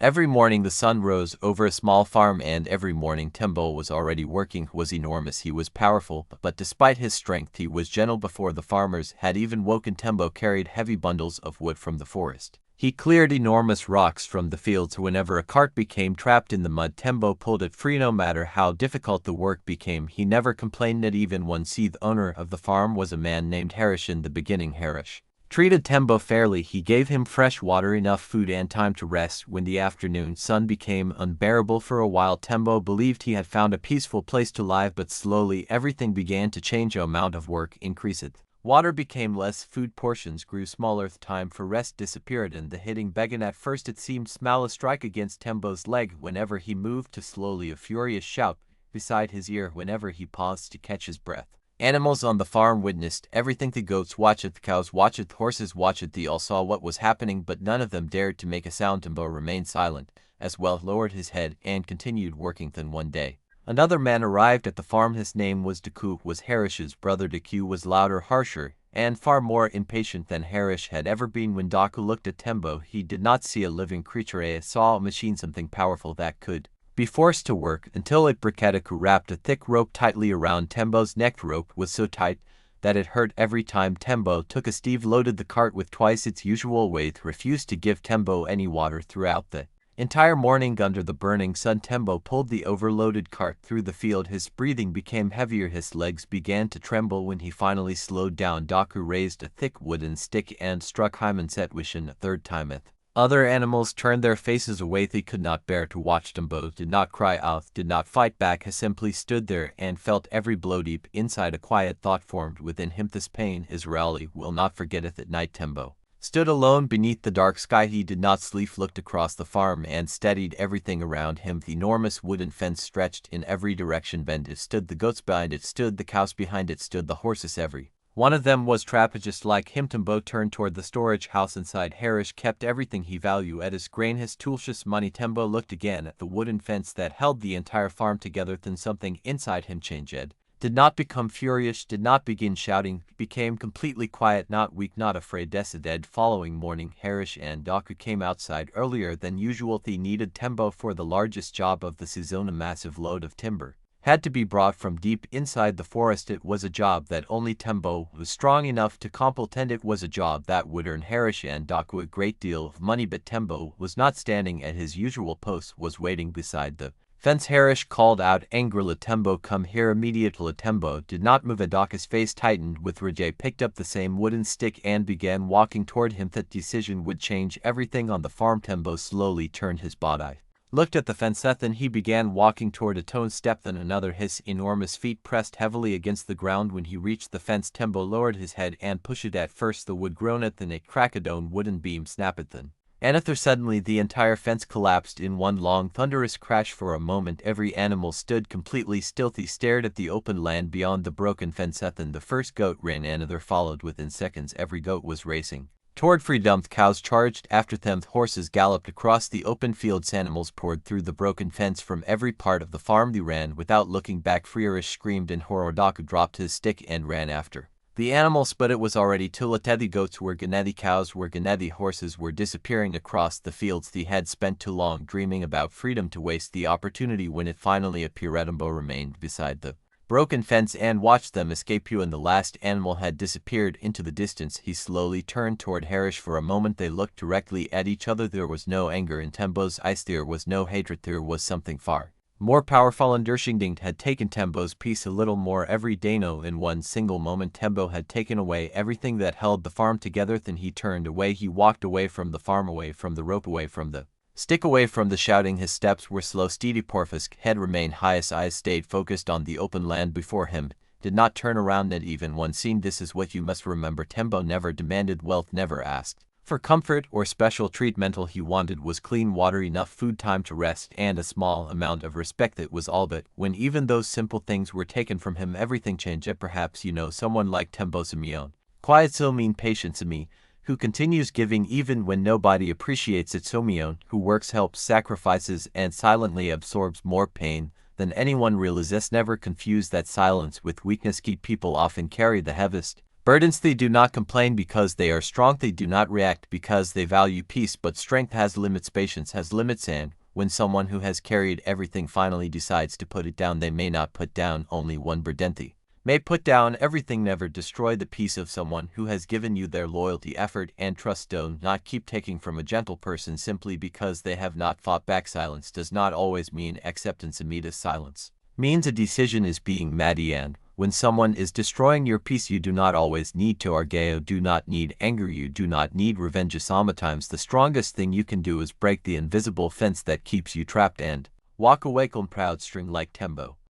Every morning the sun rose over a small farm, and every morning Tembo was already working. He was enormous, he was powerful, but despite his strength he was gentle. Before the farmers had even woken, Tembo carried heavy bundles of wood from the forest. He cleared enormous rocks from the fields. Whenever a cart became trapped in the mud, Tembo pulled it free. No matter how difficult the work became, he never complained, not even once. The owner of the farm was a man named Harish. In the beginning, Harish treated Tembo fairly. He gave him fresh water, enough food, and time to rest. When the afternoon sun became unbearable for a while, Tembo believed he had found a peaceful place to live, but slowly everything began to change. The amount of work increased. Water became less, food portions grew smaller, time for rest disappeared, and the hitting began. At first it seemed small, a strike against Tembo's leg whenever he moved to slowly, a furious shout beside his ear whenever he paused to catch his breath. Animals on the farm witnessed everything. The goats watched it, the cows watched it, the horses watched it. They all saw what was happening, but none of them dared to make a sound. Tembo remained silent, as well lowered his head and continued working. Then one day, another man arrived at the farm. His name was Deku, was Harish's brother. Deku was louder, harsher, and far more impatient than Harish had ever been. When Deku looked at Tembo, he did not see a living creature. He saw a machine, something powerful that could be forced to work until it broke. Deku wrapped a thick rope tightly around Tembo's neck. The rope was so tight that it hurt every time Tembo took a step. Loaded the cart with twice its usual weight, refused to give Tembo any water throughout the entire morning. Under the burning sun, Tembo pulled the overloaded cart through the field. His breathing became heavier, his legs began to tremble. When he finally slowed down, Deku raised a thick wooden stick and struck Hymansetwishin a third time. Other animals turned their faces away. They could not bear to watch. Tembo did not cry out, did not fight back. He simply stood there and felt every blow. Deep inside, a quiet thought formed within him. This pain Israeli will not forget it. At night, Tembo stood alone beneath the dark sky. He did not sleep, looked across the farm and studied everything around him. The enormous wooden fence stretched in every direction. Behind it stood the goats, behind it stood the cows, behind it stood the horses. Every one of them was trapped just like him. Tembo turned toward the storage house. Inside, Harish kept everything he valued, at his grain, his tools, his money. Tembo looked again at the wooden fence that held the entire farm together. Then something inside him changed. Did not become furious, did not begin shouting, became completely quiet, not weak, not afraid. Dead. Following morning, Harish and Deku came outside earlier than usual. They needed Tembo for the largest job of the season. A massive load of timber had to be brought from deep inside the forest. It was a job that only Tembo was strong enough to complete. It was a job that would earn Harish and Deku a great deal of money, but Tembo was not standing at his usual post, was waiting beside the fence. Harish called out angrily, "Tembo, come here immediately." Tembo did not move. Deku's face tightened with rage, picked up the same wooden stick and began walking toward him. That decision would change everything on the farm. Tembo slowly turned his body, looked at the fence, then he began walking toward a stone step, then another. His enormous feet pressed heavily against the ground. When he reached the fence, Tembo lowered his head and pushed it. At first the wood groaned, then it cracked. A wooden beam snapped, then another. Suddenly the entire fence collapsed in one long thunderous crash. For a moment every animal stood completely still. They stared at the open land beyond the broken fence. Then the first goat ran, another followed. Within seconds every goat was racing toward freedom. Cows charged after them, horses galloped across the open fields, animals poured through the broken fence from every part of the farm. They ran without looking back. Harish screamed in horror. Deku dropped his stick and ran after the animals, but it was already too late. The goats were gone, the cows were gone, the horses were disappearing across the fields. They had spent too long dreaming about freedom to waste the opportunity. When it finally appeared, Tembo remained beside the broken fence and watched them escape. When the last animal had disappeared into the distance, he slowly turned toward Harish. For a moment they looked directly at each other. There was no anger in Tembo's eyes, there was no hatred, there was something far more powerful. Understanding had taken Tembo's peace a little more every day. No, in one single moment Tembo had taken away everything that held the farm together. Then he turned away, he walked away from the farm, away from the rope, away from the stick, away from the shouting. His steps were slow, steady. Porfus' head remained high, his eyes stayed focused on the open land before him, did not turn around at even one scene. This is what you must remember: Tembo never demanded wealth, never asked for comfort or special treatment. All he wanted was clean water, enough food, time to rest, and a small amount of respect. That was all. But when even those simple things were taken from him, everything changed. Perhaps you know someone like Tembo Simeon, quiet, so mean, patient Simi, who continues giving even when nobody appreciates it. Simeon, who works, helps, sacrifices, and silently absorbs more pain than anyone realizes. Never confuse that silence with weakness. Key people often carry the heaviest Burdens they do not complain because they are strong, they do not react because they value peace, but strength has limits, patience has limits, and when someone who has carried everything finally decides to put it down, they may not put down only one burden, they may put down everything. Never destroy the peace of someone who has given you their loyalty, effort, and trust. Do not keep taking from a gentle person simply because they have not fought back. Silence does not always mean acceptance. Amida, silence means a decision is being Maddie, and when someone is destroying your peace, you do not always need to argue, do not need anger, you do not need revenge. Sometimes the strongest thing you can do is break the invisible fence that keeps you trapped and walk away on proud string like Tembo.